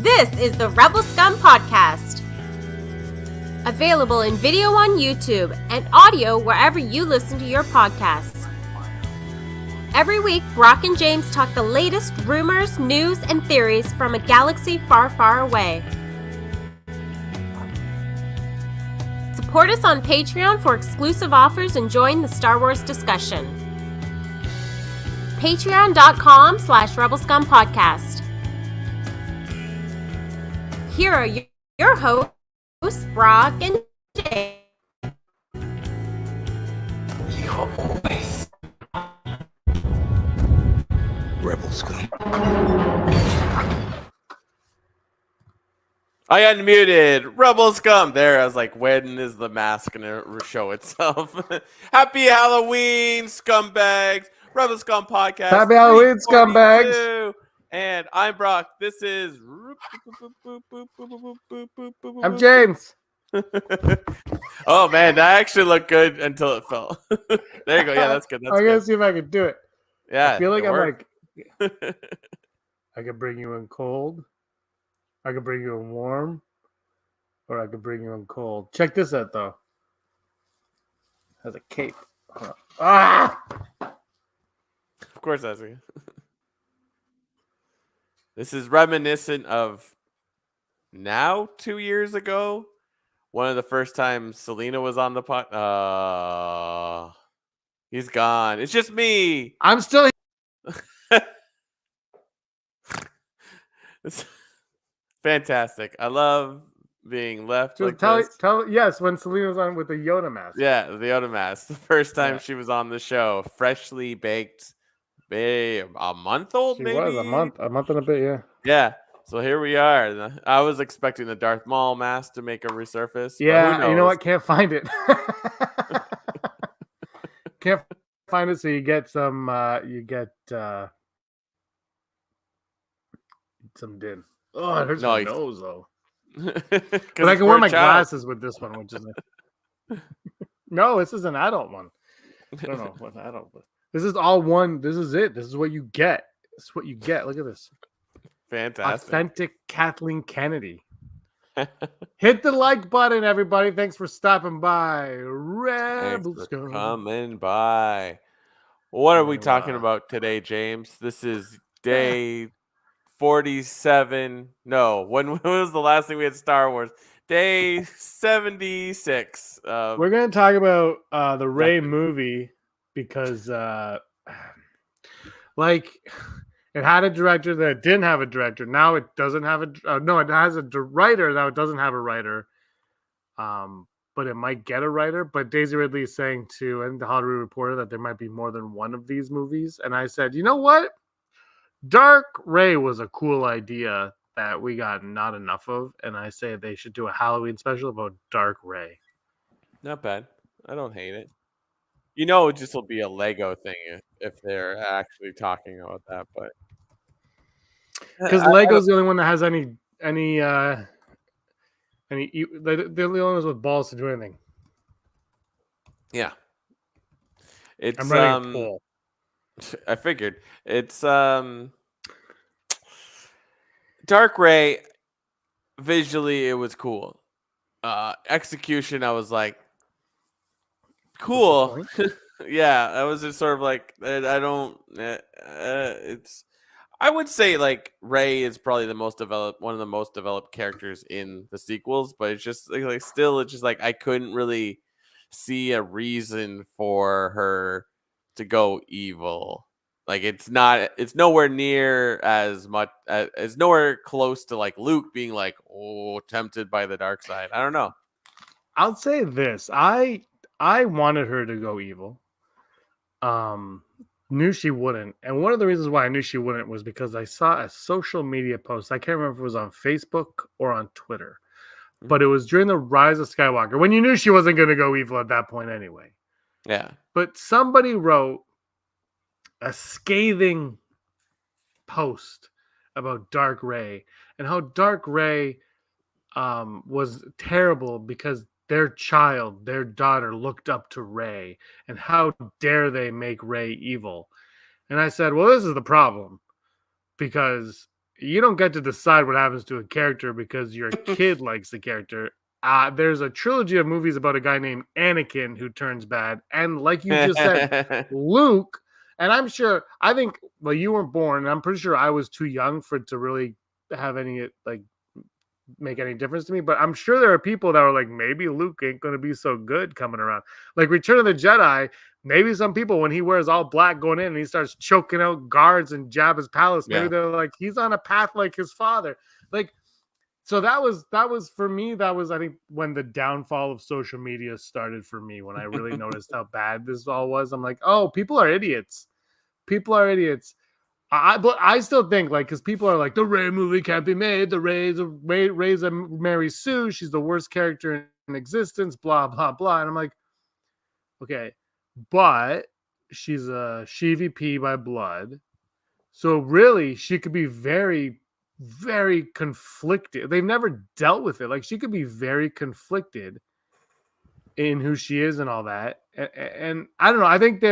This is the Rebel Scum Podcast. Available in video on YouTube and audio wherever you listen to your podcasts. Every week, Brock and James talk the latest rumors, news, and theories from a galaxy far, far away. Support us on Patreon for exclusive offers and join the Star Wars discussion. Patreon.com/RebelScumPodcast. Here are your hosts, Brock and James. Rebel Scum. I unmuted Rebel Scum. There, I was like, when is the mask gonna show itself? Happy Halloween, scumbags! Rebel Scum Podcast. Happy Halloween, scumbags! And I'm Brock. This is. I'm James. Oh man, that actually looked good until it fell. There you go. Yeah, that's good. That's I'm good. gonna see if I can do it. Yeah, I feel like it I'm worked. like I could bring you in cold, I could bring you in warm, or I could bring you in cold. Check this out though. It has a cape. Ah! Of course, that's it. This is reminiscent of now 2 years ago. One of the first times Selena was on the pod. He's gone. It's just me. I'm still here. It's fantastic. I love being left like tell this. yes, when Selena was on with the Yoda mask. Yeah, the Yoda mask. The first time Yeah. she was on the show, freshly baked, a month old, She maybe was a month and a bit, yeah. Yeah. So here we are. I was expecting the Darth Maul mask to make a resurface. Yeah, but who you know knows? what? Can't find it. Can't find it, so you get some some din. Oh, it hurts my Nice. nose though. 'Cause But I it's can wear for a my child. glasses with this one, which is no, this is an adult one. I don't know what adult. This is all one. This is it. This is what you get. This is what you get. Look at this. Fantastic. Authentic Kathleen Kennedy. Hit the like button, everybody. Thanks for stopping by. Rebel Thanks for Scum. coming by. What are we Coming talking by. about today, James? This is day 47. No, when was the last thing we had Star Wars? Day 76. We're gonna talk about the Rey movie because like it had a director that didn't have a director. Now it doesn't have a no, it has a writer. Now it doesn't have a writer. But it might get a writer. But Daisy Ridley is saying to and the Hollywood Reporter that there might be more than one of these movies. And I said, you know what? Dark Rey was a cool idea that we got not enough of, and I say they should do a Halloween special about Dark Rey. Not bad. I don't hate it. You know, it just will be a Lego thing if they're actually talking about that. But Because Lego's the only one that has any. They're the only ones with balls to do anything. yeah, it's I'm running a poll. I figured it's Dark Rey. Visually, it was cool. Execution, I was like, cool. Yeah, I was just sort of like, I don't. It's. I would say like Rey is probably one of the most developed characters in the sequels, but it's just like still, it's just like I couldn't really see a reason for her to go evil. Like it's nowhere near as much. It's nowhere close to like Luke being like, oh, tempted by the dark side. I don't know. I'll say this: I wanted her to go evil. Knew she wouldn't, and one of the reasons why I knew she wouldn't was because I saw a social media post. I can't remember if it was on Facebook or on Twitter, but it was during the Rise of Skywalker when you knew she wasn't going to go evil at that point anyway. Yeah. But somebody wrote a scathing post about Dark Rey and how Dark Rey was terrible because their daughter looked up to Rey, and how dare they make Rey evil? And I said, well, this is the problem, because you don't get to decide what happens to a character because your kid likes the character. There's a trilogy of movies about a guy named Anakin who turns bad, and like you just said, Luke. And I think, well, you weren't born, and I'm pretty sure I was too young for it to really have any like make any difference to me. But I'm sure there are people that are like, maybe Luke ain't going to be so good coming around. Like Return of the Jedi, maybe some people, when he wears all black going in and he starts choking out guards in Jabba's palace, maybe they're like, he's on a path like his father. Like, so that was for me, that was, I think, when the downfall of social media started for me, when I really noticed how bad this all was. I'm like, oh, people are idiots. People are idiots. But I still think, like, because people are like, the Rey movie can't be made. Rey's a Mary Sue. She's the worst character in existence. Blah blah blah. And I'm like, okay, but she's a She-VP by blood, so really she could be very, very conflicted. They've never dealt with it. Like, she could be very conflicted in who she is and all that. And I don't know. I think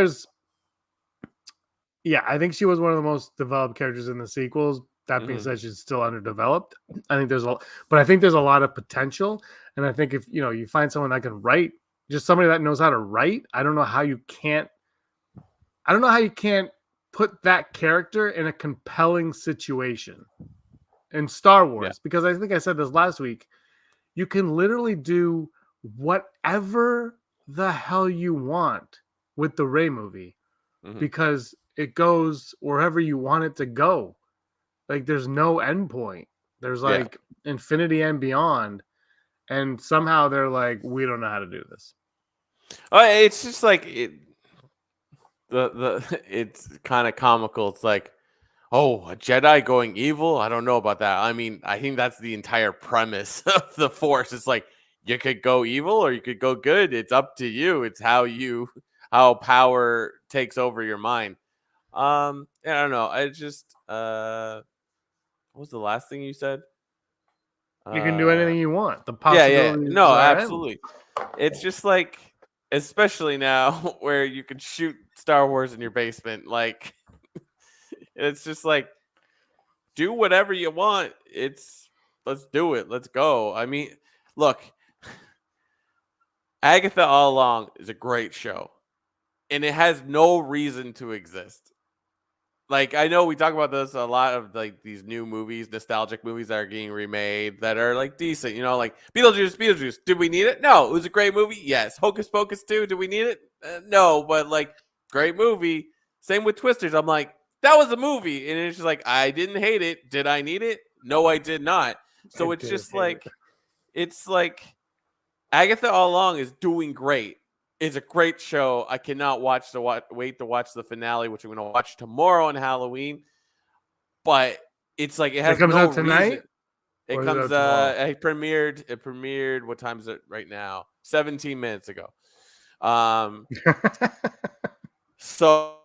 I think she was one of the most developed characters in the sequels. That being said, she's still underdeveloped. I think but I think there's a lot of potential. And I think if you find someone that can write, just somebody that knows how to write, I don't know how you can't put that character in a compelling situation in Star Wars. Because I think I said this last week, you can literally do whatever the hell you want with the Rey movie, because it goes wherever you want it to go. Like, there's no end point. There's like infinity and beyond. And somehow they're like, we don't know how to do this. It's just like it's kind of comical. It's like, oh, a Jedi going evil? I don't know about that. I mean, I think that's the entire premise of the Force. It's like, you could go evil or you could go good. It's up to you. It's how power takes over your mind. I don't know. I just what was the last thing you said? You can do anything you want. The Yeah. possibilities No, are absolutely. It's just like, especially now where you can shoot Star Wars in your basement, like it's just like, do whatever you want. Let's do it. Let's go. I mean, look, Agatha All Along is a great show, and it has no reason to exist. Like, I know we talk about this a lot of like these new movies, nostalgic movies that are getting remade that are like decent, like Beetlejuice. Did we need it? No. It was a great movie. Yes. Hocus Pocus 2. Did we need it? No, but like, great movie. Same with Twisters. I'm like, that was a movie, and it's just like, I didn't hate it. Did I need it? No, I did not. So it's just like, it's like Agatha All Along is doing great. It's a great show. I cannot wait to watch the finale, which I'm going to watch tomorrow on Halloween. But it's like, it has comes no out tonight? reason. It comes. It premiered. What time is it right now? 17 minutes ago. So,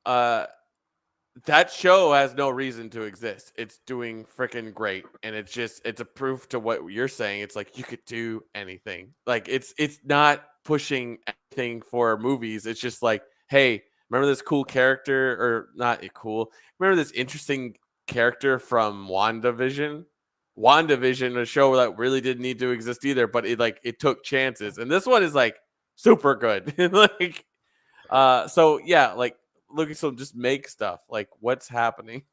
that show has no reason to exist. It's doing freaking great, and it's a proof to what you're saying. It's like, you could do anything. Like, it's not pushing anything for movies. It's just like, hey, remember this cool character, or not cool? Remember this interesting character from WandaVision? WandaVision, a show that really didn't need to exist either, but it took chances, and this one is like super good. Like, so yeah, like, Lucasfilm just make stuff. Like, what's happening?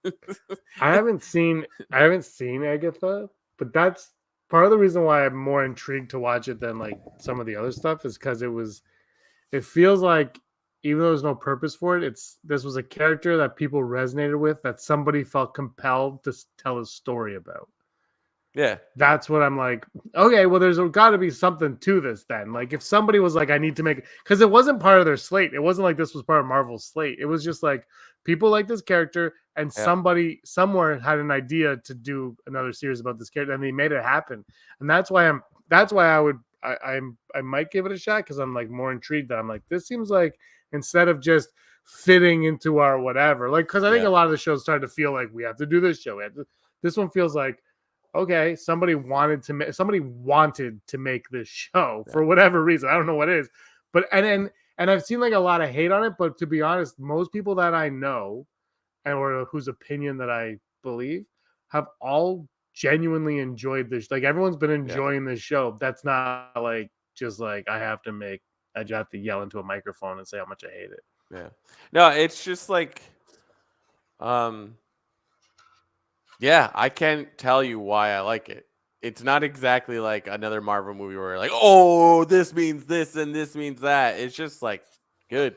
I haven't seen Agatha, but that's part of the reason why I'm more intrigued to watch it than like some of the other stuff, is because it feels like, even though there's no purpose for it, this was a character that people resonated with, that somebody felt compelled to tell a story about. Yeah. That's what I'm like, okay, well, there's got to be something to this then. Like, if somebody was like, I need to make, because it wasn't part of their slate. It wasn't like this was part of Marvel's slate. It was just like, people like this character, and somebody somewhere had an idea to do another series about this character, and they made it happen. And that's why I might give it a shot, because I'm like more intrigued. That I'm like, this seems like, instead of just fitting into our whatever, like, because I think a lot of the shows started to feel like, we have to do this show. This one feels like, okay, somebody wanted to make this show for whatever reason. I don't know what it is, but and I've seen like a lot of hate on it. But to be honest, most people that I know, or whose opinion that I believe, have all genuinely enjoyed this. Like everyone's been enjoying this show. That's not like just like I just have to yell into a microphone and say how much I hate it. Yeah. No, it's just like, um, yeah, I can't tell you why I like it. It's not exactly like another Marvel movie where like, oh, this means this and this means that. It's just like good.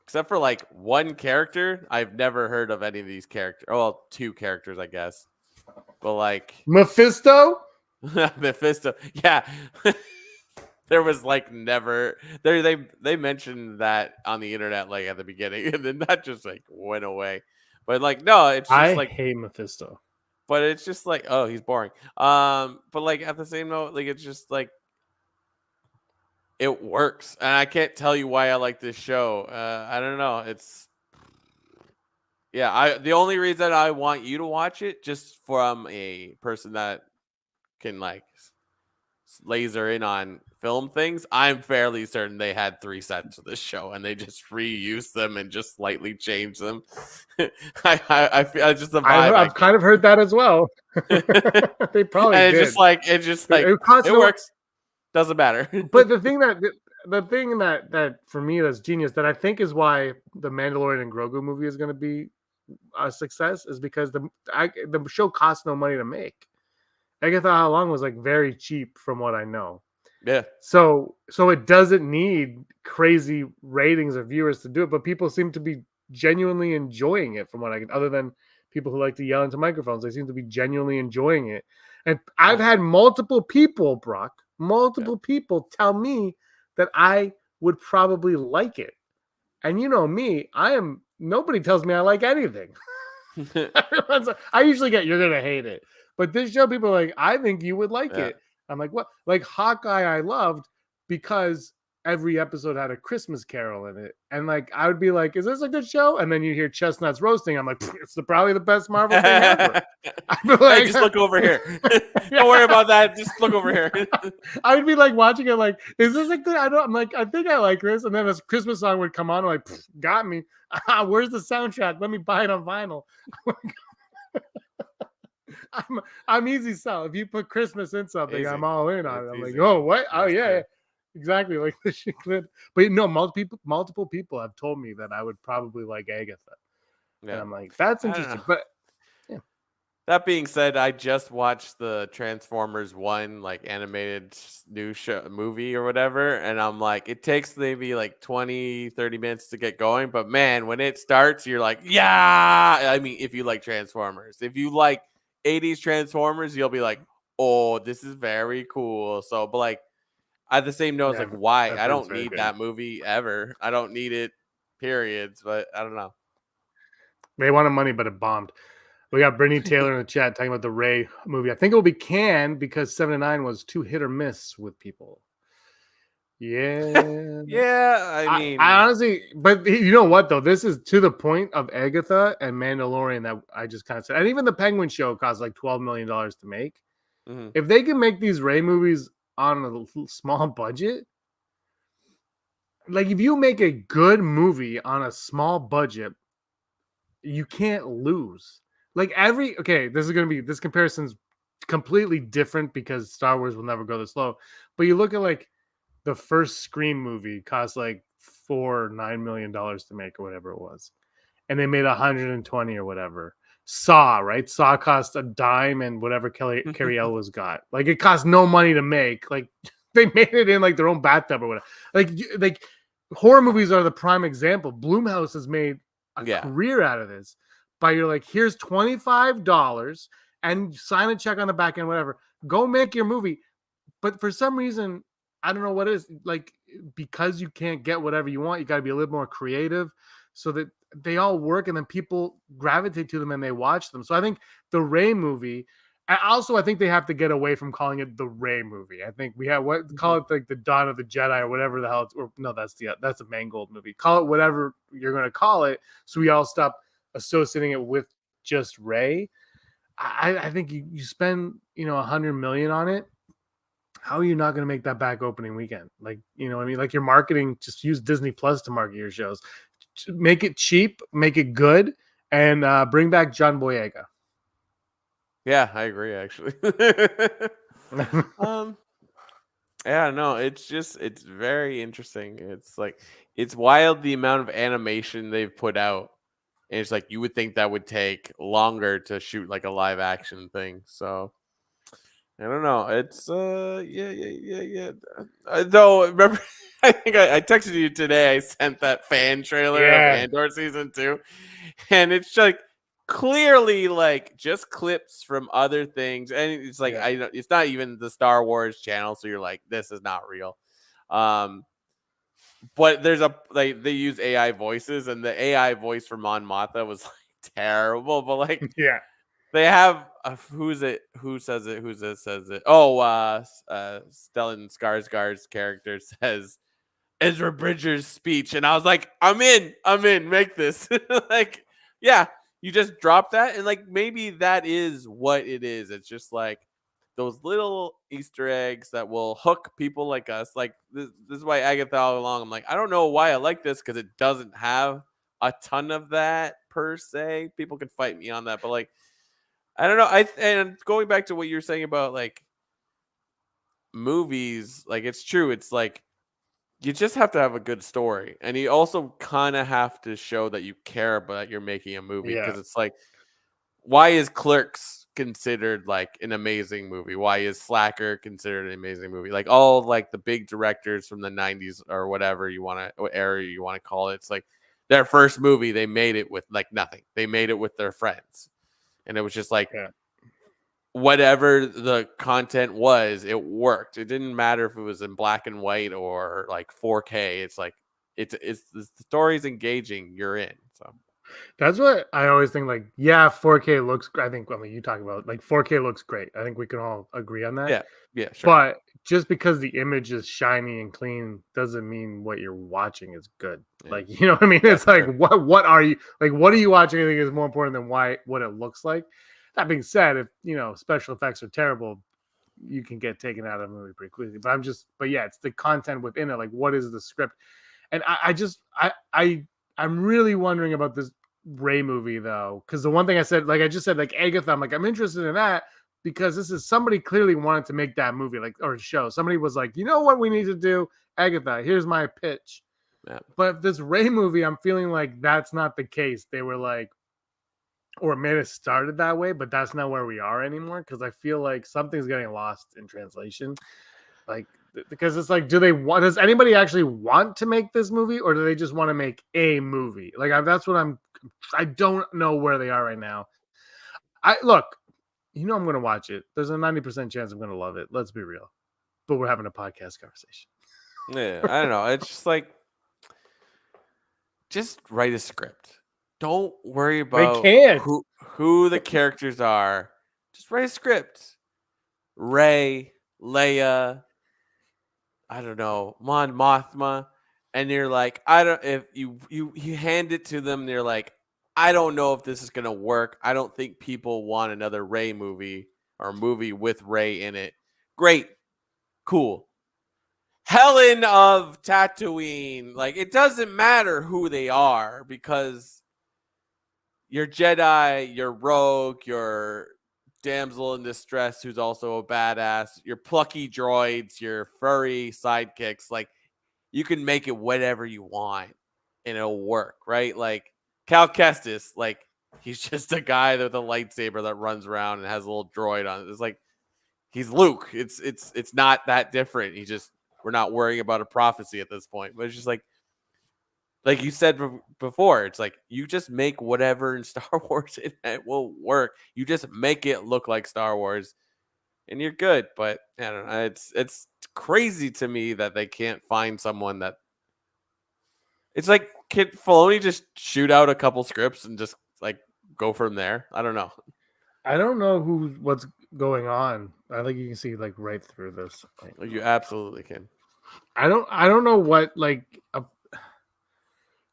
Except for like one character, I've never heard of any of these characters. Oh, well, two characters, I guess. But like Mephisto? Mephisto, yeah. There was like never they mentioned that on the internet like at the beginning, and then that just like went away. But like no, it's just I like hate Mephisto. but it's just like, oh, he's boring. But like at the same note, like it's just like it works, and I can't tell you why I like this show. I don't know. It's yeah. The only reason I want you to watch it just from a person that can like laser in on film things. I'm fairly certain they had 3 sets of this show, and they just reused them and just slightly changed them. I feel just the vibe. I've kind of heard that as well. They probably and did. It's just like it works. Doesn't matter. But the thing that for me that's genius that I think is why the Mandalorian and Grogu movie is going to be a success is because the show cost no money to make. Agatha How Long was like very cheap from what I know. Yeah. So it doesn't need crazy ratings or viewers to do it, but people seem to be genuinely enjoying it from what I can, other than people who like to yell into microphones. They seem to be genuinely enjoying it. And I've had multiple people, Brock, people tell me that I would probably like it. And you know me, nobody tells me I like anything. I usually get, you're going to hate it. But this show, people are like, I think you would like it. I'm like, what? Like Hawkeye, I loved because every episode had a Christmas Carol in it, and like I would be like, "Is this a good show?" And then you hear chestnuts roasting. I'm like, "It's probably the best Marvel thing ever." Like, hey, just look over here. Don't worry about that. Just look over here. I would be like watching it, like, "Is this a good?" I'm like, I think I like this, and then this Christmas song would come on. I'm like, got me. Where's the soundtrack? Let me buy it on vinyl. I'm easy sell. If you put Christmas in something, easy. I'm all in on it. I'm easy. Like, oh, what? Oh, yeah, exactly. Like this shit clip. But no, multiple people have told me that I would probably like Agatha. Yeah. And I'm like, that's interesting. But yeah. That being said, I just watched the Transformers 1 like animated new movie or whatever, and I'm like, it takes maybe like 20-30 minutes to get going, but man, when it starts, you're like, yeah. I mean, if you like Transformers, if you like 80s Transformers, you'll be like, oh, this is very cool. So, but like at the same note, it's like, why? I don't need that movie ever. I don't need it, periods. But I don't know. They wanted money, but it bombed. We got Brittany Taylor in the chat talking about the Ray movie. I think it will be canned because 7 and 9 was too hit or miss with people. Yeah. Yeah, I mean, I honestly, but you know what though? This is to the point of Agatha and Mandalorian that I just kind of said, and even the Penguin show cost like $12 million to make. Mm-hmm. If they can make these Ray movies on a small budget, like if you make a good movie on a small budget, you can't lose. Like this comparison's completely different because Star Wars will never go this low. But you look at like the first Scream movie cost like $4 or $9 million to make or whatever it was, and they made 120 or whatever. Saw, right? Saw cost a dime and whatever Carrie Elwes got. Like it cost no money to make. Like they made it in like their own bathtub or whatever. Like horror movies are the prime example. Blumhouse has made a career out of this. By you're like, here's $25 and sign a check on the back end, whatever. Go make your movie. But for some reason, I don't know what it is, like, because you can't get whatever you want, you got to be a little more creative so that they all work and then people gravitate to them and they watch them. So I think the Ray movie, I think they have to get away from calling it the Ray movie. I think we have call it like the Dawn of the Jedi or whatever the hell. That's a Mangold movie. Call it whatever you're going to call it. So we all stop associating it with just Ray. I think you spend $100 million on it. How are you not going to make that back opening weekend? Like, you know what I mean? Like your marketing, just use Disney Plus to market your shows. Make it cheap, make it good, and bring back John Boyega. Yeah, I agree actually. um yeah, no, it's very interesting. It's like it's wild the amount of animation they've put out. And it's like you would think that would take longer to shoot like a live action thing. So I don't know. It's yeah. Though remember, I think I texted you today. I sent that fan trailer of Yeah, Andor season 2, and it's like clearly like just clips from other things, and it's like yeah, it's not even the Star Wars channel, so you're like, this is not real. Um, but there's a like they use AI voices, and the AI voice for Mon Mothma was like terrible, but like yeah. they have who's it? Who says it? Who says it? Oh, Stellan Skarsgård's character says Ezra Bridger's speech, and I was like, I'm in. Make this like, yeah. You just drop that, and like maybe that is what it is. It's just like those little Easter eggs that will hook people like us. Like this is why Agatha all along. I'm like, I don't know why I like this because it doesn't have a ton of that per se. People can fight me on that, but like I don't know. And going back to what you're saying about like movies, like it's true. It's like you just have to have a good story, and you also kind of have to show that you care about that you're making a movie. Yeah. Because it's like, why is Clerks considered like an amazing movie? Why is Slacker considered an amazing movie? Like all like the big directors from the '90s or whatever you want to era you want to call it. It's like their first movie, they made it with like nothing. They made it with their friends, and it was just like Yeah. whatever the content was, it worked. It didn't matter if it was in black and white or like 4K. It's like it's the story's engaging, you're in. So That's what I always think. Like, yeah, 4K looks. I think. I mean, you talk about like 4K looks great. I think we can all agree on that. yeah, yeah, sure. But just because the image is shiny and clean doesn't mean what you're watching is good. Yeah, Like, you know what I mean? yeah, It's for like sure. what are you like? What are you watching? I think is more important than what it looks like. That being said, if special effects are terrible, you can get taken out of a movie pretty quickly. But yeah, it's the content within it. Like, what is the script? And I'm really wondering about this Ray movie though, because the one thing I said, like I just said, like Agatha, I'm interested in that because this is somebody clearly wanted to make that movie, like or show. Somebody was like, you know what we need to do, Agatha. Here's my pitch. Yeah. But this Ray movie, I'm feeling like that's not the case. They were like, or it may have started that way, but that's not where we are anymore. Because I feel like something's getting lost in translation. Like because it's like, does anybody actually want to make this movie, or do they just want to make a movie? Like that's what I don't know where they are right now. I look, I'm gonna watch it. There's a 90% chance I'm gonna love it. Let's be real. But we're having a podcast conversation. Yeah, I don't know. It's just like just write a script. Don't worry They about can't. who the characters are. Just write a script. Ray, Leia, I don't know, Mon Mothma, and you're like, I don't. If you hand it to them, they're like, I don't know if this is gonna work. I don't think people want another Ray movie or a movie with Ray in it. Great, cool. Helen of Tatooine, like it doesn't matter who they are because your Jedi, your rogue, your damsel in distress who's also a badass, your plucky droids, your furry sidekicks, like you can make it whatever you want and it'll work, right? Like Cal Kestis, like he's just a guy with a lightsaber that runs around and has a little droid on it. It's like he's Luke. It's not that different. We're not worrying about a prophecy at this point. But it's just like you said before, it's like you just make whatever in Star Wars and it will work. You just make it look like Star Wars and you're good. But I don't know. It's crazy to me that they can't find someone that it's like can Filoni just shoot out a couple scripts and just like go from there. I don't know. I don't know what's going on. I think you can see like right through this. Like, You absolutely can. I don't know what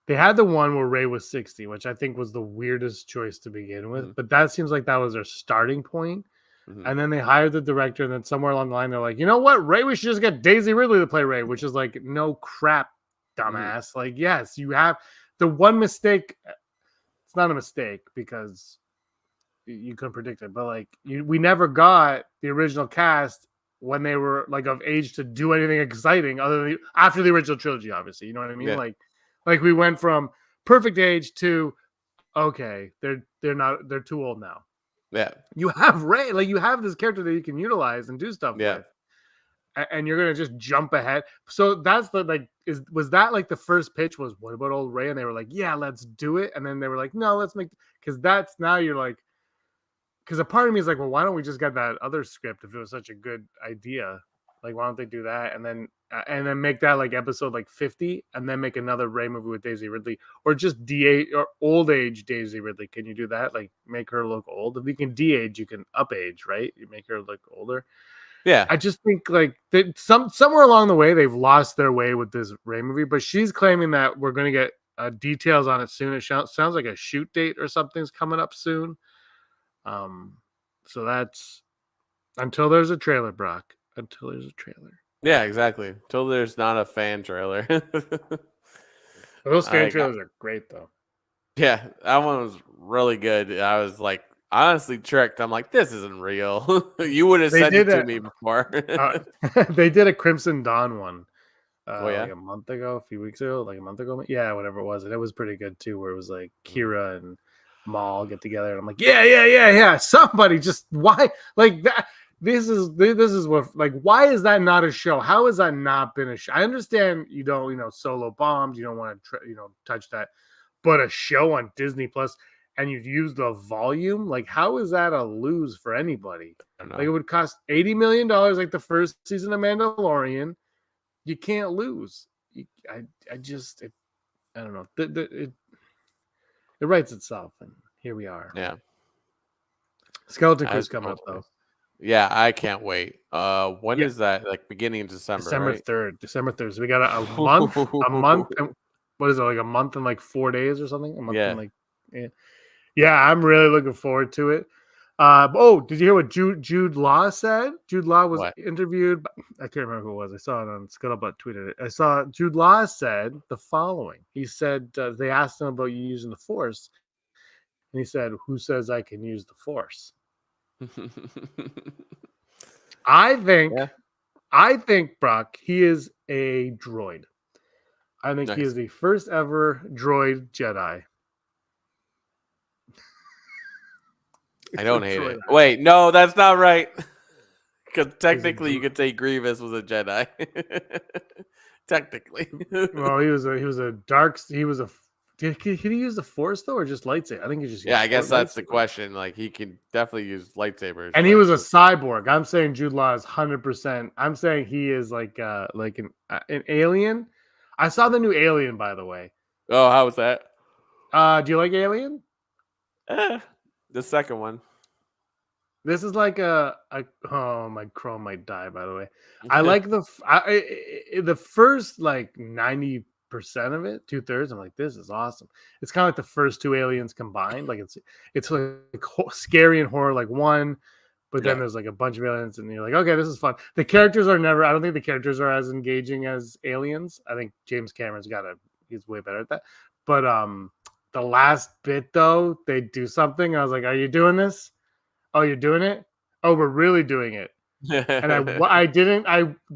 they had the one where Ray was 60, which I think was the weirdest choice to begin with. Mm-hmm. But that seems like that was their starting point. Mm-hmm. And then they hired the director, and then somewhere along the line, they're like, you know what, Ray, we should just get Daisy Ridley to play Ray, which is like, no crap, dumbass. Like, yes, you have the one mistake. It's not a mistake because you couldn't predict it. But like we never got the original cast when they were like of age to do anything exciting other than after the original trilogy, obviously. You know what I mean? Yeah. Like we went from perfect age to okay, they're too old now. Yeah. You have Rey, like you have this character that you can utilize and do stuff Yeah. with. And you're gonna just jump ahead. So that's the like was that like the first pitch was what about old Rey? And they were like, yeah, let's do it. And then they were like, no, let's make because that's now you're like because a part of me is like, well, why don't we just get that other script if it was such a good idea? Like, why don't they do that and then make that like episode like 50 and then make another Rey movie with Daisy Ridley or just de-age or old age Daisy Ridley? Can you do that? Like, make her look old. If you can de-age, you can up age, right? You make her look older. Yeah. I just think like that somewhere along the way they've lost their way with this Rey movie, but she's claiming that we're going to get details on it soon. It sounds like a shoot date or something's coming up soon. So that's until there's a trailer, Brock. Until there's a trailer. Yeah, exactly. Until there's not a fan trailer. Those fan trailers are great though. Yeah, that one was really good. I was like honestly tricked. I'm like, this isn't real. You would have sent it to me before. They did a Crimson Dawn one. Like a month ago, a few weeks ago, like a month ago. Yeah, whatever it was. And it was pretty good too, where it was like Kira and Maul get together. And I'm like, yeah. Somebody just why like that. This is what like why is that not a show? How has that not been a show? I understand you don't, solo bombs, you don't want to touch that, but a show on Disney Plus and you've used the volume, like how is that a lose for anybody? Like it would cost $80 million like the first season of Mandalorian. You can't lose. I don't know. It writes itself, and here we are. Yeah. Skeleton Crew's coming up though. Yeah, I can't wait. When is that? Like beginning of December. December right? 3rd. December 3rd. So we got a month. A month. And, what is it? Like a month and like 4 days or something? A month and like yeah. I'm really looking forward to it. Did you hear what Jude Law said? Jude Law was interviewed. I can't remember who it was. I saw it on Scuttlebutt tweeted it. I saw Jude Law said the following. He said they asked him about you using the Force, and he said, "Who says I can use the Force?" I think Brock. He is a droid. I think he is the first ever droid Jedi. I don't hate it. Wait, no, that's not right. Because technically, you could say Grievous was a Jedi. Technically. Well, he was a dark. He was a. Can he use the Force though, or just lightsaber? I think he just. Yeah, I guess that's the question. Like he can definitely use lightsabers. And he was a cyborg. I'm saying Jude Law is 100%. I'm saying he is like an alien. I saw the new Alien, by the way. Oh, how was that? Do you like Alien? The second one. This is like my Chrome might die, by the way. I like the first like 90% of it, 2/3. I'm like, this is awesome. It's kind of like the first two Aliens combined. Like it's like scary and horror like one, but then there's like a bunch of aliens, and you're like, okay, this is fun. The characters are never. I don't think the characters are as engaging as Aliens. I think James Cameron's he's way better at that. But the last bit though, they do something. I was like, are you doing this? Oh, you're doing it? Oh, we're really doing it. And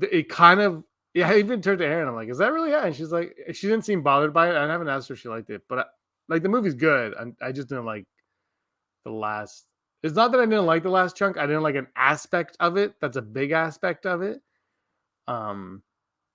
it kind of, I even turned to Erin. I'm like, is that really it? And she's like, she didn't seem bothered by it. I haven't asked her if she liked it, but the movie's good. I just didn't like the last. It's not that I didn't like the last chunk. I didn't like an aspect of it. That's a big aspect of it.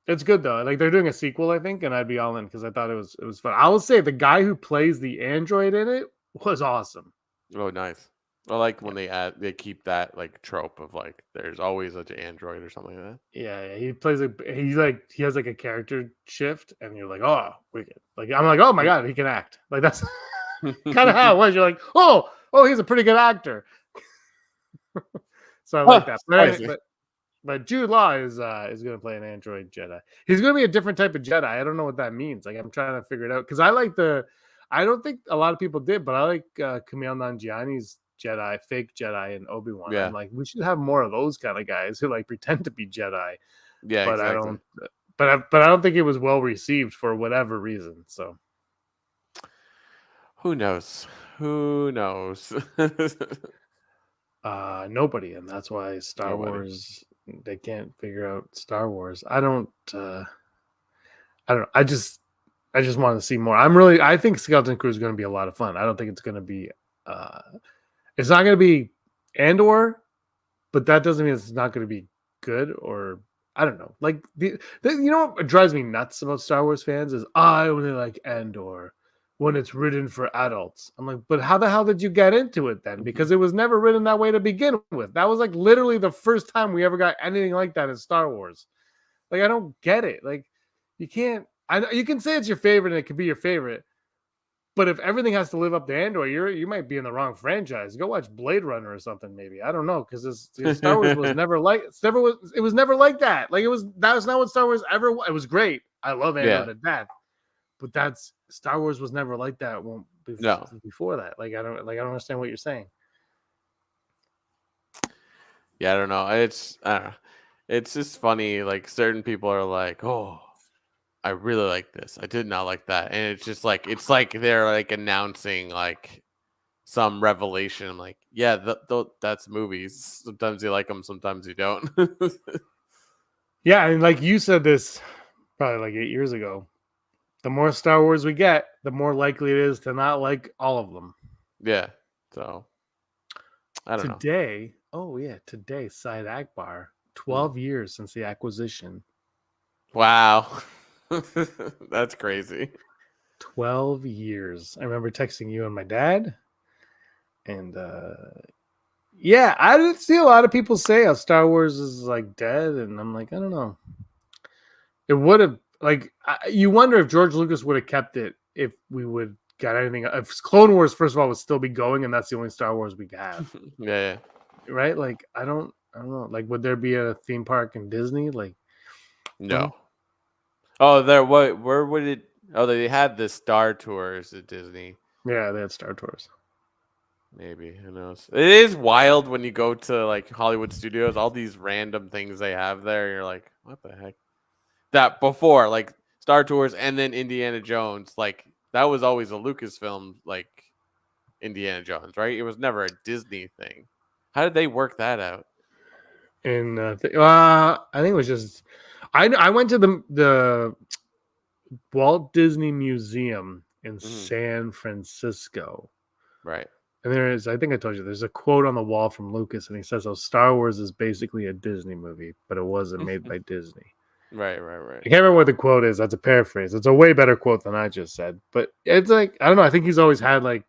It's good though. Like they're doing a sequel, I think, and I'd be all in because I thought it was fun. I will say the guy who plays the android in it was awesome. Oh, nice. I like when they keep that like trope of like there's always such an android or something like that. Yeah, he plays he has like a character shift, and you're like, oh, wicked. Like I'm like, oh my god, he can act. Like that's kind of how it was. You're like, oh, he's a pretty good actor. So I like that. But Jude Law is going to play an android Jedi. He's going to be a different type of Jedi. I don't know what that means. Like I'm trying to figure it out because I don't think a lot of people did, but I like Kumail Nanjiani's Jedi, fake Jedi, and Obi-Wan. Yeah. I'm like, we should have more of those kind of guys who like pretend to be Jedi. Yeah, but exactly. I don't think it was well received for whatever reason. So, Who knows? Who knows? Nobody, and that's why Star Nobody. Wars, they can't figure out Star Wars. I don't know. I just want to see more. I think Skeleton Crew is going to be a lot of fun. I don't think it's going to be it's not going to be Andor, but that doesn't mean it's not going to be good, or I don't know. Like you know what drives me nuts about Star Wars fans is I only like Andor when it's written for adults. I'm like, but how the hell did you get into it then? Because it was never written that way to begin with. That was like literally the first time we ever got anything like that in Star Wars. Like, I don't get it. Like, you can't. You can say it's your favorite and it could be your favorite, but if everything has to live up to Andor, you might be in the wrong franchise. Go watch Blade Runner or something, maybe. I don't know, because Star Wars was never like it was never like that. Like that was not what Star Wars ever. It was great. I love Andor to death, but Star Wars was never like that. Before that, I don't understand what you're saying. Yeah, I don't know. I don't know. It's just funny. Like certain people are like, "Oh, I really like this. I did not like that," and it's just like they're like announcing like some revelation. I'm like, yeah, that's movies. Sometimes you like them, sometimes you don't. Yeah, and like you said this probably like 8 years ago. The more Star Wars we get, the more likely it is to not like all of them. Yeah. So I don't know. Today, Syed Akbar, 12 years since the acquisition. Wow. That's crazy. 12 years. I remember texting you and my dad. And yeah, I didn't see a lot of people say how Star Wars is like dead. And I'm like, I don't know. It would have, like, you wonder if George Lucas would have kept it if we would got anything. If Clone Wars, first of all, would still be going, and that's the only Star Wars we have. Yeah. Right? Like, I don't know. Like, would there be a theme park in Disney? Like, No. Oh, where would it? Oh, they had the Star Tours at Disney. Yeah, they had Star Tours. Maybe, who knows? It is wild when you go to like Hollywood Studios, all these random things they have there. You're like, what the heck? That before, like Star Tours and then Indiana Jones, like that was always a Lucasfilm, like Indiana Jones, right? It was never a Disney thing. How did they work that out? And I think it was just I went to the Walt Disney Museum in San Francisco. Right. And I think I told you, there's a quote on the wall from Lucas, and he says, "Oh, Star Wars is basically a Disney movie, but it wasn't made by Disney." Right. I can't remember what the quote is. That's a paraphrase. It's a way better quote than I just said. But it's like, I don't know. I think he's always had like,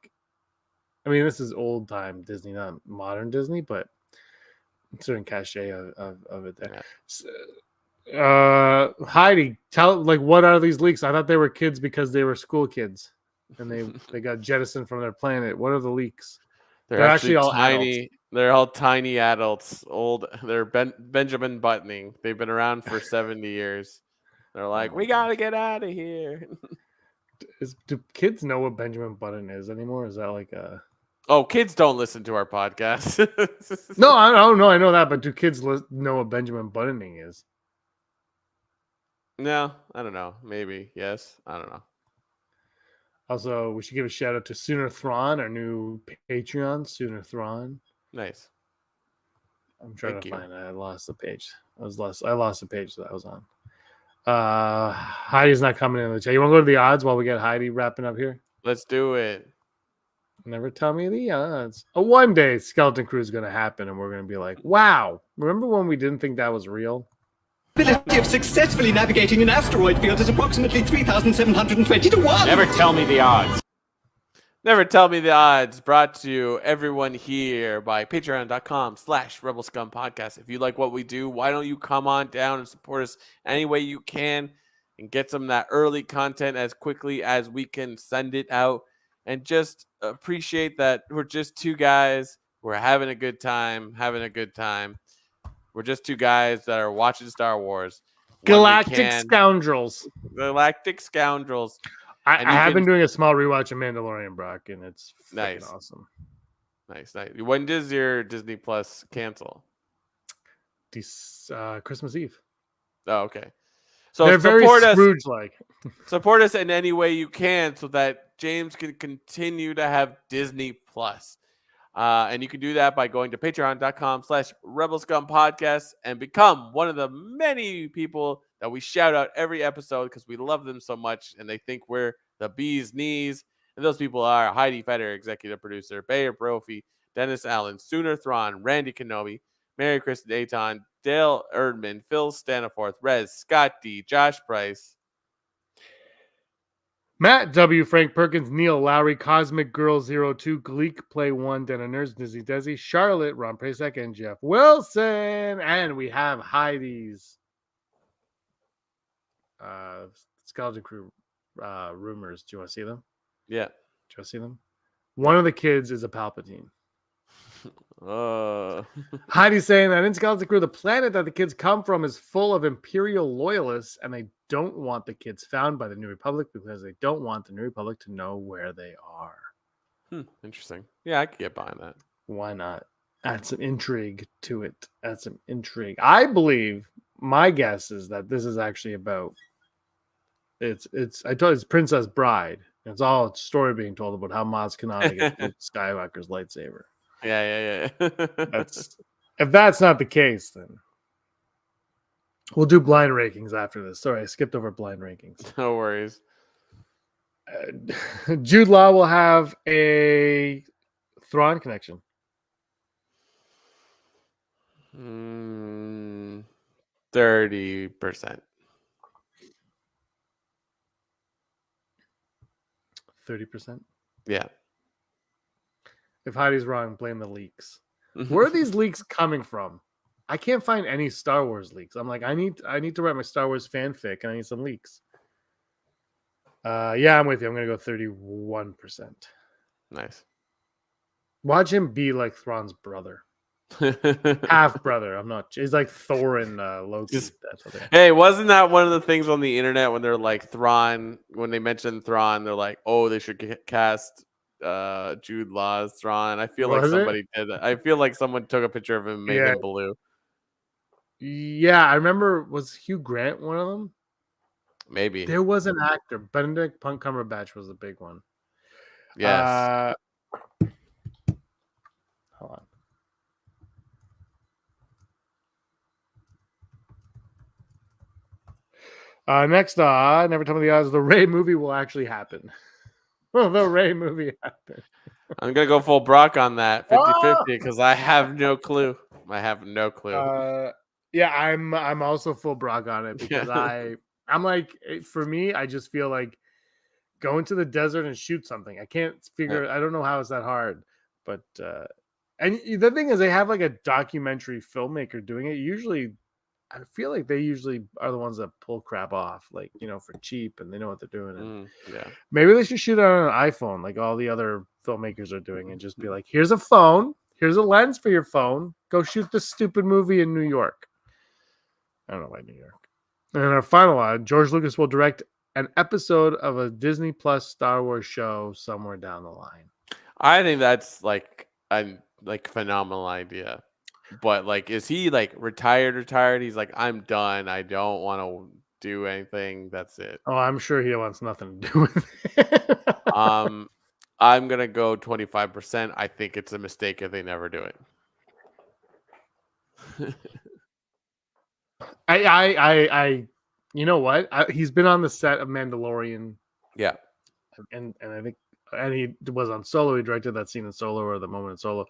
I mean, this is old time Disney, not modern Disney, but certain cachet of it there. Yeah. Heidi, tell, like, what are these leaks? I thought they were kids because they were school kids, and they got jettisoned from their planet. What are the leaks? They're actually all tiny. Adults. They're all tiny adults. They're Benjamin Buttoning. They've been around for 70 years. They're like, we gotta get out of here. Do kids know what Benjamin Button is anymore? Is that like a? Oh, kids don't listen to our podcast. No, I don't know. I know that, but do kids know what Benjamin Buttoning is? No, I don't know. Maybe yes. I don't know. Also, we should give a shout out to Sooner Thrawn, our new Patreon, Sooner Thrawn. Nice. I'm trying to find it. I lost the page. I lost the page that I was on. Heidi's not coming in the chat. You want to go to the odds while we get Heidi wrapping up here? Let's do it. Never tell me the odds. One day, Skeleton Crew is going to happen, and we're going to be like, wow, remember when we didn't think that was real? Ability of successfully navigating an asteroid field is approximately 3,720 to 1. Never tell me the odds. Never tell me the odds. Brought to you, everyone here, by patreon.com/Rebel Scum Podcast. If you like what we do, why don't you come on down and support us any way you can and get some of that early content as quickly as we can send it out, and just appreciate that we're just two guys. We're having a good time. We're just two guys that are watching Star Wars. Galactic scoundrels. I have been doing a small rewatch of Mandalorian, Brock, and it's nice. Awesome. Nice. When does your Disney Plus cancel? Christmas Eve. Oh, okay. So They're very support us. Scrooge-like. Support us in any way you can so that James can continue to have Disney Plus. And you can do that by going to patreon.com/rebelscumpodcast and become one of the many people that we shout out every episode because we love them so much and they think we're the bee's knees. And those people are Heidi Feder, executive producer, Bayer Brophy, Dennis Allen, Sooner Thrawn, Randy Kenobi, Mary Chris Dayton, Dale Erdman, Phil Staniforth, Rez, Scott D, Josh Price, Matt W, Frank Perkins, Neil Lowry, Cosmic Girl 02, Gleek Play 1, Dana Nurse, Dizzy Desi, Charlotte, Ron Prasek, and Jeff Wilson. And we have Heidi's Skeleton Crew rumors. Do you want to see them? Yeah. Do you want to see them? One of the kids is a Palpatine. Heidi's saying that in Skeleton Crew, the planet that the kids come from is full of Imperial loyalists, and they don't want the kids found by the New Republic because they don't want the New Republic to know where they are. Interesting. Yeah, I could get behind that. Why not? Add some intrigue to it. Add some intrigue. I believe my guess is that this is actually about it's Princess Bride. It's all a story being told about how Maz Kanata gets Luke Skywalker's lightsaber. Yeah. If that's not the case, then we'll do blind rankings after this. Sorry, I skipped over blind rankings. No worries. Jude Law will have a Thrawn connection. 30%. 30%. Yeah. If Heidi's wrong, blame the leaks. Where are these leaks coming from? I can't find any Star Wars leaks. I'm like, I need to write my Star Wars fanfic, and I need some leaks. Yeah, I'm with you. I'm gonna go 31%. Nice. Watch him be like Thrawn's brother, half brother. I'm not. He's like Thor and Loki. Hey, wasn't that one of the things on the internet when they're like Thrawn? When they mentioned Thrawn, they're like, oh, they should cast Jude Law's Thrawn. I feel like somebody did that. I feel like someone took a picture of him and made him blue. Yeah, I remember. Was Hugh Grant one of them? Maybe. There was an actor. Benedict Cumberbatch was the big one. Yes. Hold on. Next, never tell me the odds the Rey movie will actually happen. The Rey movie happened. I'm going to go full Brock on that 50-50 because I have no clue. Yeah, I'm also full Brock on it because I'm like, for me, I just feel like go into the desert and shoot something. I can't figure. I don't know how it's that hard, but and the thing is, they have like a documentary filmmaker doing it. Usually, I feel like they usually are the ones that pull crap off, like for cheap, and they know what they're doing. And maybe they should shoot it on an iPhone, like all the other filmmakers are doing, and just be like, "Here's a phone. Here's a lens for your phone. Go shoot this stupid movie in New York." I don't know why New York. And our final odd, George Lucas will direct an episode of a Disney Plus Star Wars show somewhere down the line. I think that's like a phenomenal idea. But like, is he like retired? He's like, I'm done. I don't want to do anything. That's it. Oh, I'm sure he wants nothing to do with it. I'm gonna go 25%. I think it's a mistake if they never do it. I you know what? He's been on the set of Mandalorian. Yeah. And I think he was on Solo. He directed that scene in Solo or the moment in Solo.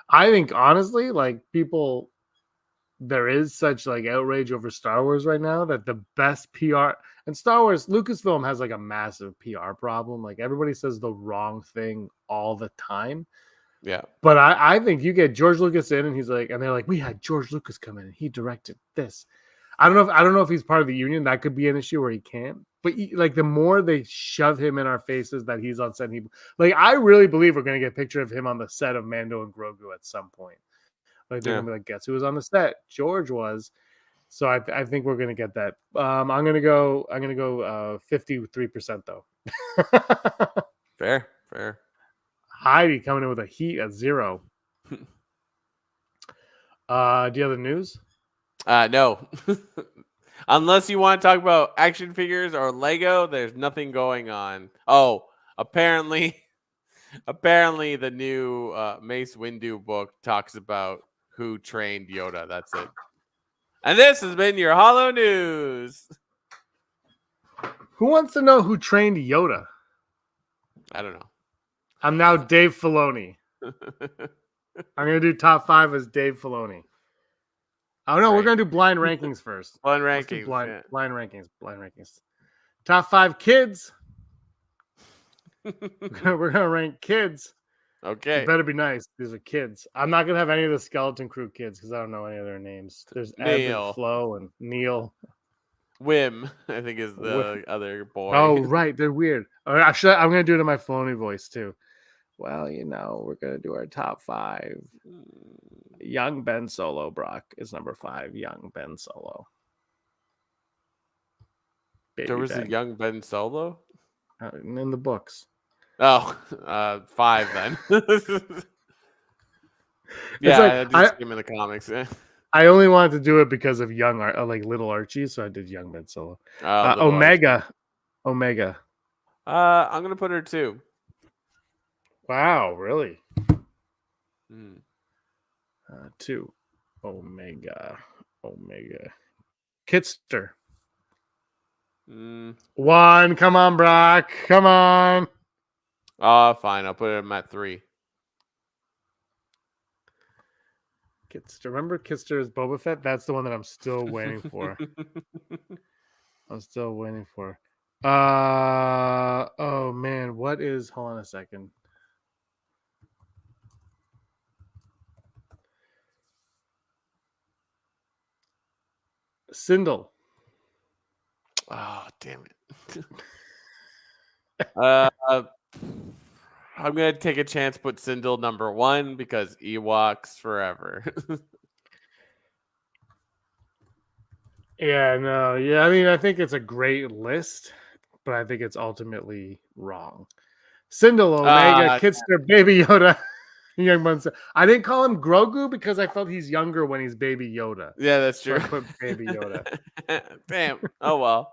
I think honestly, like there is such like outrage over Star Wars right now that the best PR and Star Wars, Lucasfilm has like a massive PR problem. Like everybody says the wrong thing all the time. Yeah. But I think you get George Lucas in and he's like, and they're like, we had George Lucas come in and he directed this. I don't know if he's part of the union. That could be an issue where he can't. But like the more they shove him in our faces that he's on set, I really believe we're gonna get a picture of him on the set of Mando and Grogu at some point. Like they're gonna be like, guess who was on the set? George was. So I think we're gonna get that. I'm gonna go 53% though. Fair. Heidi coming in with a heat at 0. Do you have the news? No. Unless you want to talk about action figures or Lego, there's nothing going on. Oh, apparently the new Mace Windu book talks about who trained Yoda. That's it. And this has been your Hollow News. Who wants to know who trained Yoda? I don't know. I'm now Dave Filoni. I'm going to do top 5 as Dave Filoni. Oh, no, we're Right. going to do blind rankings first. Blind Let's do rankings. blind Yeah. rankings. Top 5 kids. We're going to rank kids. Okay. It better be nice. These are kids. I'm not going to have any of the Skeleton Crew kids because I don't know any of their names. There's Ebb Neil. and Flo and Neil. Wim, I think, is the other boy. Oh, right. They're weird. All right, I'm going to do it in my Filoni voice, too. Well, we're going to do our top 5. Young Ben Solo, Brock, is number 5. Young Ben Solo. Baby There was Ben. a young Ben Solo? In the books. Oh, 5 then. Yeah, like, I did see him in the comics. I only wanted to do it because of young, like little Archie, so I did young Ben Solo. Little Omega. I'm gonna put her 2. Wow, really? 2. 2. Omega. Kitster. 1. Come on, Brock. Come on. Fine. I'll put him at 3. Kitster. Remember Kitster is Boba Fett? That's the one that I'm still waiting for. Oh man, what is? Hold on a second. Sindel. Oh, damn it. I'm gonna take a chance. Put Sindel number 1 because Ewoks forever. Yeah, no, yeah. I mean, I think it's a great list, but I think it's ultimately wrong. Sindel, Omega, Kitster, Baby Yoda, Young Buns. I didn't call him Grogu because I felt he's younger when he's Baby Yoda. Yeah, that's true. So I put Baby Yoda. Damn. Oh well.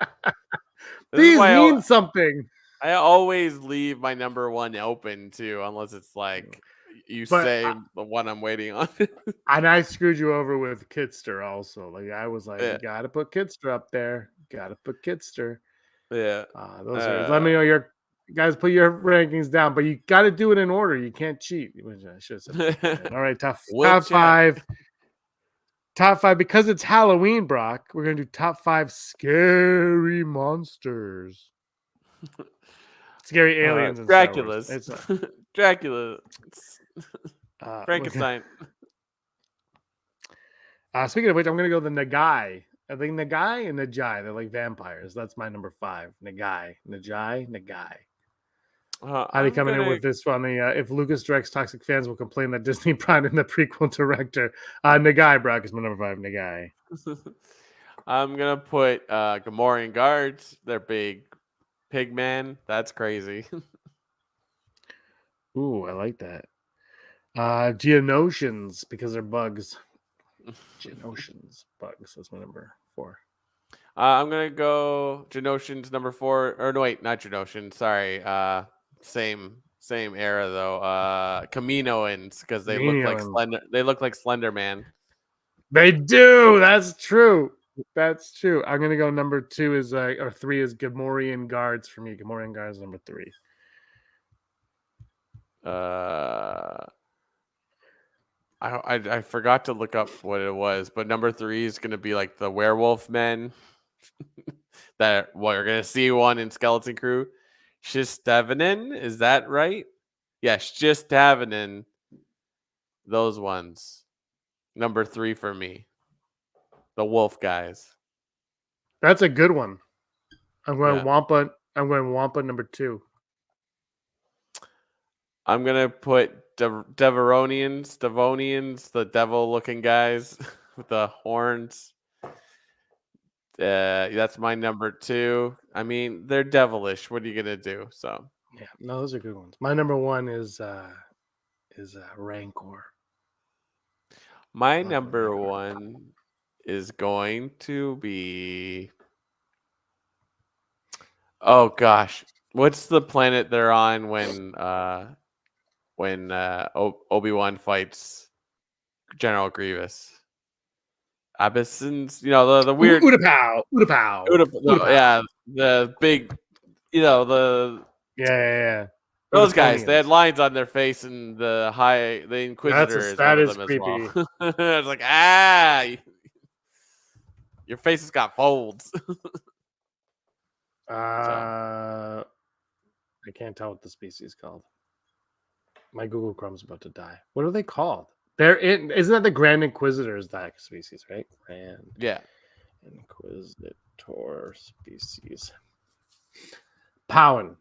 These mean something. I always leave my number 1 open too, unless it's like you say the one I'm waiting on. And I screwed you over with Kitster also. Like I was like, Yeah. you gotta put Kitster up there. Gotta put Kitster. Yeah. Those are. Let me know your guys. Put your rankings down, but you got to do it in order. You can't cheat. I should have said. All right, top 5. Top 5 because it's Halloween, Brock. We're gonna do top 5 scary monsters. Scary aliens and Dracula's. Dracula. Frankenstein. Speaking of which, I'm gonna go the Nagai. I think Nagai and Najai. They're like vampires. That's my number 5. Najai. How are they coming in with this one? If Lucas directs, toxic fans will complain that Disney brought in the prequel director. Nagai, Brock is my number 5. Nagai. I'm gonna put Gamorrean guards. They're big pig man. That's crazy. Ooh, I like that. Geonosians because they're bugs. Geonosians, bugs. That's my number 4. I'm gonna go Geonosians number 4. Or no, wait, not Geonosians. Sorry. Same era though. Kaminoans because they look like Slender. They look like Slender Man. They do. That's true. I'm gonna go number 2 is or 3 is Gamorrean guards for me. Gamorrean guards number 3. I forgot to look up what it was, but number 3 is gonna be like the werewolf men. That we're gonna see one in Skeleton Crew. Shistavinen, is that right? Yeah, Shistavinen. Those ones. Number 3 for me. The wolf guys. That's a good one. I'm going Wampa. I'm going Wampa number 2. I'm gonna put Devonians, the devil-looking guys with the horns. That's my number 2. I mean, they're devilish. What are you gonna do? So yeah, no, those are good ones. My number 1 is Rancor. My number 1 is going to be. Oh gosh, what's the planet they're on when Obi-Wan fights General Grievous? Abyssins, the weird, Udapow. yeah, the big, the Yeah. those guys. They had Udaponians. lines on their face, and the Inquisitor is That one of is them as creepy. well. I was like, your face has got folds. I can't tell what the species is called. My Google Chrome's about to die. What are they called? Isn't that the Grand Inquisitor is that species, right? Grand Yeah, Inquisitor species. Powan.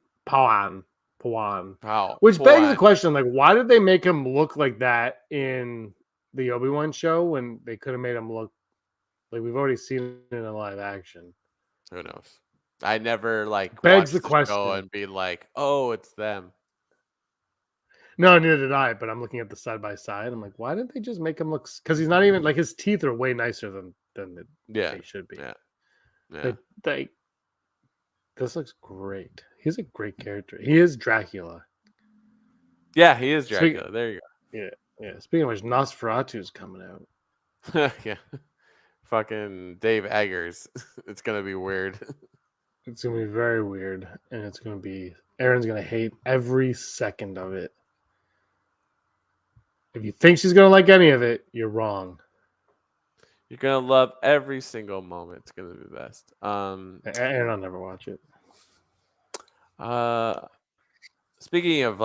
wow. Which begs the question, like, why did they make him look like that in the Obi-Wan show when they could have made him look like we've already seen it in live action? Who knows? I never Begs watched the question. show and be like, oh, it's them. No, neither did I, but I'm looking at the side by side. I'm like, why didn't they just make him look? Because he's not even like his teeth are way nicer than they should be. Yeah. This looks great. He's a great character. He is Dracula. Yeah, he is Dracula. There you go. Yeah. Speaking of which, Nosferatu's coming out. Yeah. Fucking Dave Eggers. It's gonna be weird. It's gonna be very weird, and it's gonna be Erin's gonna hate every second of it. If you think she's gonna like any of it, you're wrong. You're gonna love every single moment. It's gonna be the best. Aaron, I'll never watch it. Speaking of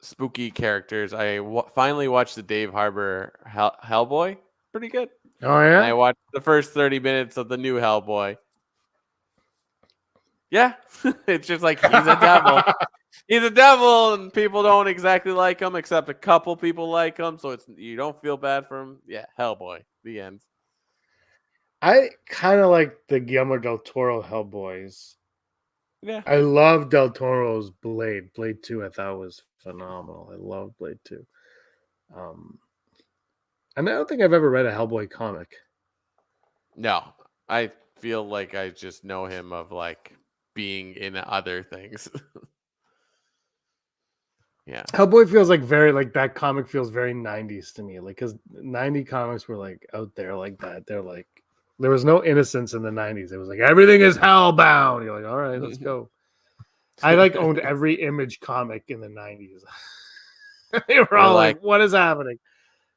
spooky characters, I finally watched the Dave Harbour Hellboy. Pretty good. Oh yeah. And I watched the first 30 minutes of the new Hellboy. Yeah, it's just like he's a devil. He's a devil, and people don't exactly like him, except a couple people like him. So you don't feel bad for him. Yeah, Hellboy. The end. I kind of like the Guillermo del Toro Hellboys. Yeah, I love Del Toro's Blade. Blade 2, I thought was phenomenal. I love Blade 2. And I don't think I've ever read a Hellboy comic. No, I feel like I just know him of being in other things. Yeah, Hellboy feels that comic feels very 90s to me, because 90 comics were out there like that. They're there was no innocence in the 90s. It was everything is hellbound. You're all right, let's go. I owned every Image comic in the 90s. They were all what is happening?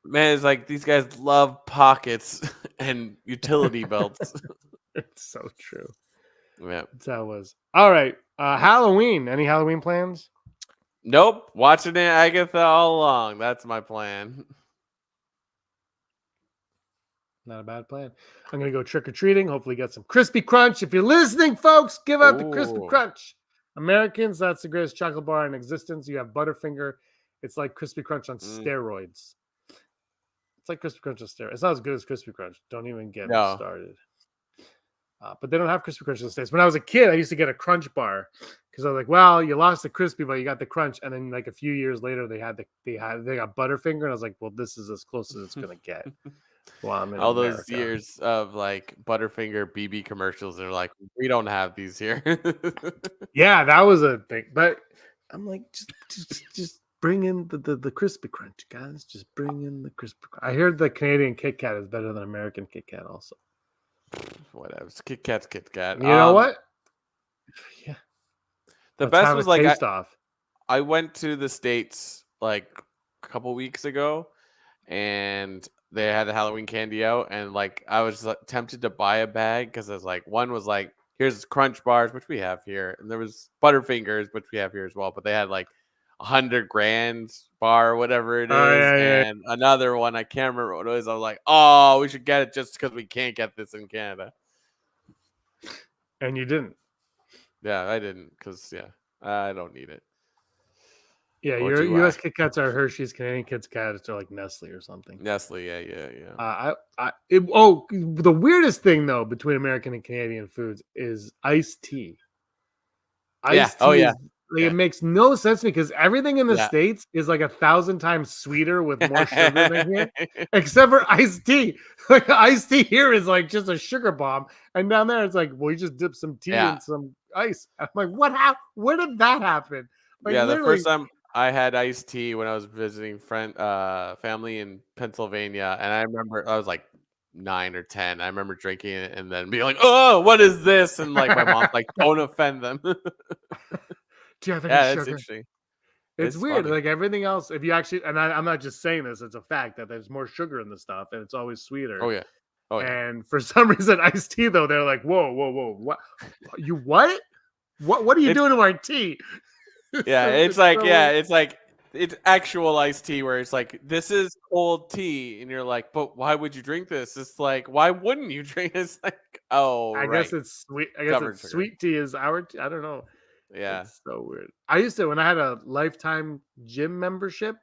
Man, it's these guys love pockets and utility belts. It's so true. Yeah, that's how it was. All right, Halloween. Any Halloween plans? Nope. Watching it, Agatha, all along. That's my plan. Not a bad plan. I'm going to go trick-or-treating. Hopefully get some Crispy Crunch. If you're listening, folks, give out the Crispy Crunch. Americans, that's the greatest chocolate bar in existence. You have Butterfinger. It's like Crispy Crunch on steroids. It's like Crispy Crunch on steroids. It's not as good as Crispy Crunch. Don't even get me started. But they don't have Crispy Crunch in the States. When I was a kid, I used to get a Crunch bar because I was like, well, you lost the Crispy, but you got the Crunch. And then a few years later, they got Butterfinger. And I was like, well, this is as close as it's going to get. Well, I'm in all America. Those years of Butterfinger BB commercials, they're we don't have these here. Yeah, that was a thing. But I'm like, just bring in the Crispy Crunch, guys. Just bring in the Crispy Crunch. I heard the Canadian Kit Kat is better than American Kit Kat also. Whatever. Kit Kat's Kit Kat. You know what? Yeah. The best was I went to the States a couple weeks ago, and they had the Halloween candy out, and I was tempted to buy a bag because I was one was here's Crunch bars, which we have here, and there was Butterfingers, which we have here as well, but they had 100 grand bar, whatever it is, and another one I can't remember what it was. I was like, oh, we should get it just because we can't get this in Canada. And you didn't. Yeah, I didn't because I don't need it. Yeah, your U.S. Kit Kats are Hershey's. Canadian Kit Kats are Nestle or something. Nestle, yeah. The weirdest thing though between American and Canadian foods is iced tea. Iced tea Like Yeah. it makes no sense because everything in the Yeah. States is like 1,000 times sweeter with more sugar than here, except for iced tea. Like iced tea here is like just a sugar bomb, and down there it's like, well, you just dip some tea Yeah. in some ice. I'm like, what happened? Where did that happen? Like Yeah, the literally, first time I had iced tea when I was visiting family in Pennsylvania, and I remember I was like 9 or 10. I remember drinking it and then being like, "Oh, what is this?" And like my mom's like, "Don't offend them." do you have any Yeah, that's sugar? interesting. It's It's weird. funny. Like everything else, if you actually, and I'm not just saying this, it's a fact that there's more sugar in the stuff and it's always Oh sweeter. yeah. Oh yeah. And for some reason, iced tea though, they're like, whoa, whoa, whoa, what? You what? What are you It's doing to our tea? yeah, So it's it's like so yeah, weird. it's like it's actual iced tea where it's like this is cold tea and you're like, "But why would you drink this?" It's like, "Why wouldn't you drink it?" It's like, "Oh, I guess right. it's sweet. I guess Covered it's sugar." sweet tea is our tea. I don't know. Yeah. It's so weird. I used to when I had a lifetime gym membership.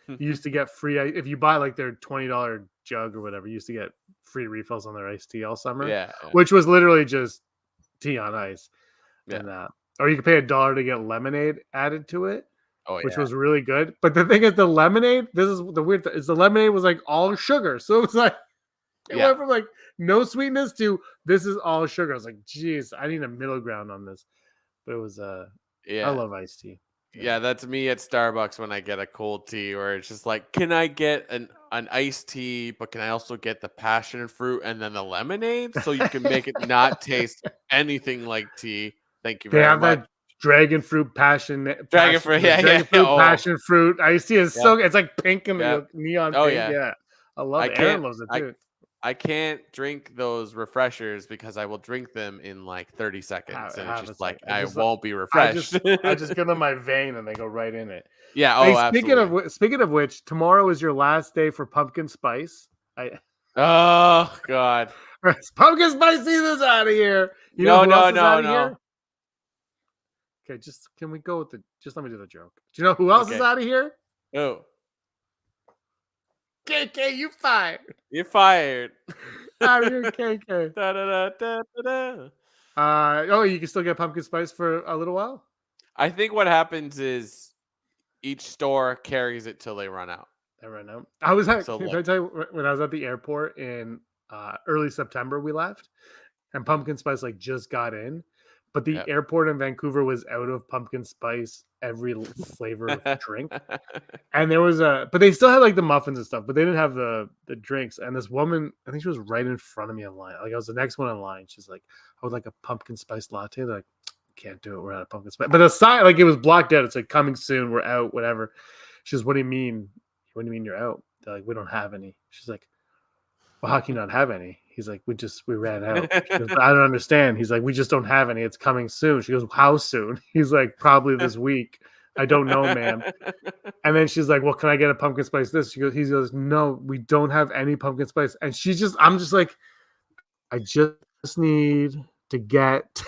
You used to get free if you buy like their $20 jug or whatever. You used to get free refills on their iced tea all summer, Yeah, yeah. which was literally just tea on ice. Yeah. And or you could pay $1 to get lemonade added to it, Oh which yeah. was really good. But the thing is, the lemonade. This is the weird thing. Is the lemonade was like all sugar, so it was like it Yeah. went from like no sweetness to this is all sugar. I was like, geez, I need a middle ground on this. But it was I Yeah. love iced tea. Yeah, that's me at Starbucks when I get a cold tea where it's just like, can I get an iced tea, but can I also get the passion fruit and then the lemonade so you can make it not taste anything like tea? Thank you They very have much. that dragon fruit Dragon fruit, yeah, yeah, dragon yeah. fruit Oh, passion fruit. Iced tea is yeah, so it's like pink and yeah. neon Oh pink. yeah. Yeah, I love I it. Aaron can't loves it I too. I can't drink those refreshers because I will drink them in like 30 seconds and it's Have a just like second. I won't be I refreshed. just I just give them my vein and they go right in it. Yeah, Hey, oh, absolutely. speaking of which, tomorrow is your last day for pumpkin spice. Oh god. Pumpkin spice season's out of here. You know No, who else no, is no, out of no. here? Okay, just can we go with the? Just let me do the joke. Do you know who else is Okay. out of here? Oh, KK, you fired. you're fired. Out of here, KK. Da, da, da, da, da, da. Oh, you can still get pumpkin spice for a little while. I think what happens is each store carries it till they run out. I right now. I was at. So Can like, I tell you when I was at the airport in early September? We left, and pumpkin spice like just got in, but the yep. airport in Vancouver was out of pumpkin spice every flavor of drink. And there was but they still had like the muffins and stuff, but they didn't have the drinks. And this woman, I think she was right in front of me in line. Like I was the next one in line. She's like, I would like a pumpkin spice latte. They're like, can't do it. We're out of pumpkin spice. But the sign, like it was blocked out. It's like coming soon. We're out. Whatever. She goes, what do you mean? What do you mean you're out? They're like, we don't have any. She's like, well, how can you not have any? He's like, we ran out. She goes, but I don't understand. He's like, we just don't have any. It's coming soon. She goes, how soon? He's like, probably this week. I don't know, ma'am. And then she's like, well, can I get a pumpkin spice this? He goes, no, we don't have any pumpkin spice. And I'm just like, I just need to get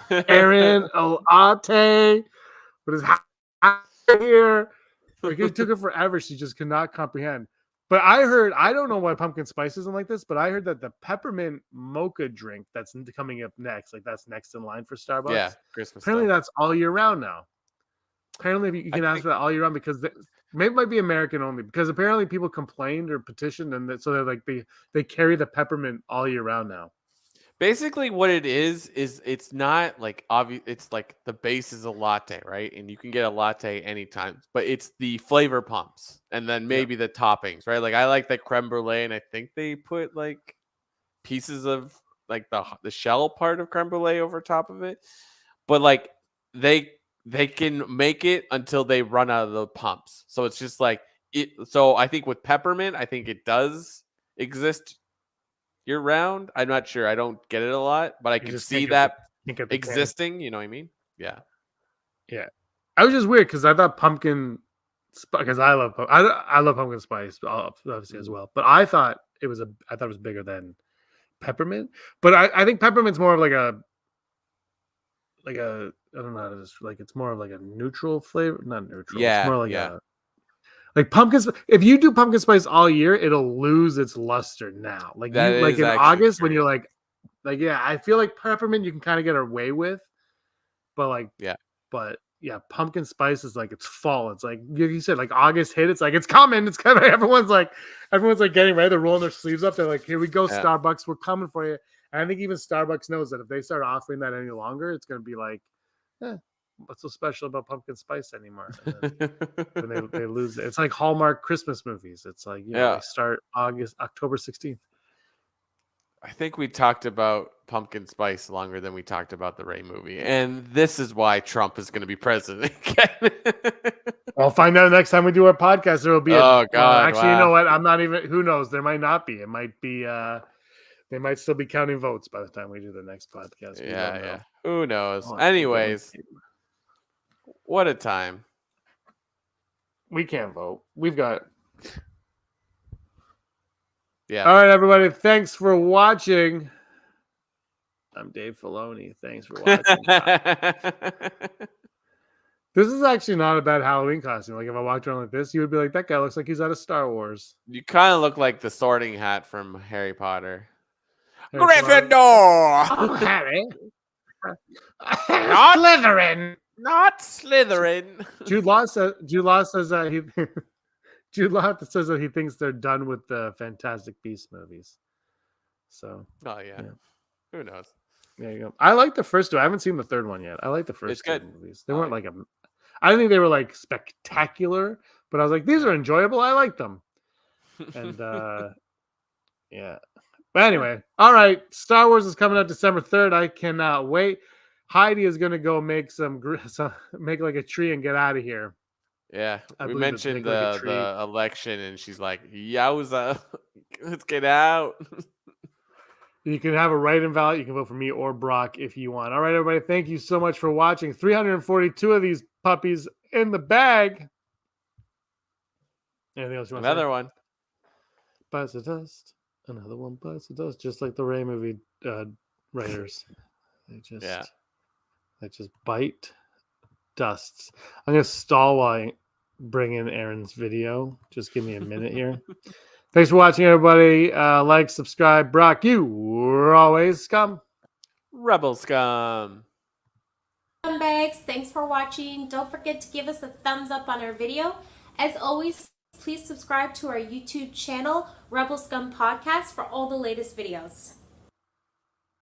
Aaron a latte. What is here? Like it took her forever. She just could not comprehend. But I don't know why pumpkin spice isn't like this, but I heard that the peppermint mocha drink that's coming up next, like that's next in line for Starbucks. yeah, Christmas. Apparently Stuff. that's all year round now. Apparently you can ask for that all year round because maybe it might be American only because apparently people complained or petitioned and so they're like they carry the peppermint all year round now. Basically, what it is it's not like obvious. It's like the base is a latte, right? And you can get a latte anytime, but it's the flavor pumps and then maybe the toppings, right? Like I like the creme brulee, and I think they put like pieces of like the shell part of creme brulee over top of it. But like they can make it until they run out of the pumps. So it's just like it. So I think with peppermint, I think it does exist year round. I'm not sure. I don't get it a lot, but I can see that existing. You know what I mean? Yeah. Yeah. I was just weird because I thought pumpkin because I love pumpkin spice obviously as well. But I thought it was bigger than peppermint. But I think peppermint's more of like a I don't know how to just like it's more of like a neutral flavor, not neutral. Yeah. It's more like yeah. like pumpkin. If you do pumpkin spice all year, it'll lose its luster now. Like That you like is in actually August when true. you're like yeah, I feel like peppermint you can kind of get away with, but like Yeah. but yeah, pumpkin spice is like it's fall. It's like you said, like August hit. It's like it's coming. It's coming. Everyone's like getting ready. They're rolling their sleeves up. They're like, here we go, Yeah. Starbucks. We're coming for you. And I think even Starbucks knows that if they start offering that any longer, it's going to be like, what's so special about pumpkin spice anymore? And then they lose it. It's like Hallmark Christmas movies. It's like, they start October 16th. I think we talked about pumpkin spice longer than we talked about the Ray movie. And this is why Trump is going to be president again. I'll find out next time we do our podcast. There will be God. actually, wow. You know what? I'm not even, who knows? There might not be. It might be, they might still be counting votes by the time we do the next podcast. We don't know. Who knows? Oh, Anyways, what a time. We can't vote. We've got. Yeah. All right, everybody. Thanks for watching. I'm Dave Filoni. Thanks for watching. This is actually not a bad Halloween costume. Like if I walked around like this, you would be like, that guy looks like he's out of Star Wars. You kind of look like the Sorting Hat from Harry Potter. Gryffindor. Oh, Harry. Not Slytherin. Not Slytherin. Jude Law says that he. Jude Law says that he thinks they're done with the Fantastic Beasts movies. So. Oh yeah. Who knows? There you go. I like the first two. I haven't seen the third one yet. I like the first two movies. They weren't like I didn't think they were like spectacular, but I was like, these are enjoyable. I like them. And yeah. But anyway, all right. Star Wars is coming out December 3rd. I cannot wait. Heidi is gonna go make make like a tree and get out of here. Yeah, I we believe mentioned like the election, and she's like, "Yowza, let's get out." You can have a write-in ballot. You can vote for me or Brock if you want. All right, everybody. Thank you so much for watching. 342 of these puppies in the bag. Anything else you want to say? Another one. Bites the dust. Another one bites the dust. Just like the Ray movie writers. They just bite dusts. I'm going to stall while I bring in Aaron's video. Just give me a minute here. Thanks for watching, everybody. Like, subscribe. Brock, you were always scum. Rebel scum. Scumbags, thanks for watching. Don't forget to give us a thumbs up on our video. As always, please subscribe to our YouTube channel, Rebel Scum Podcast, for all the latest videos.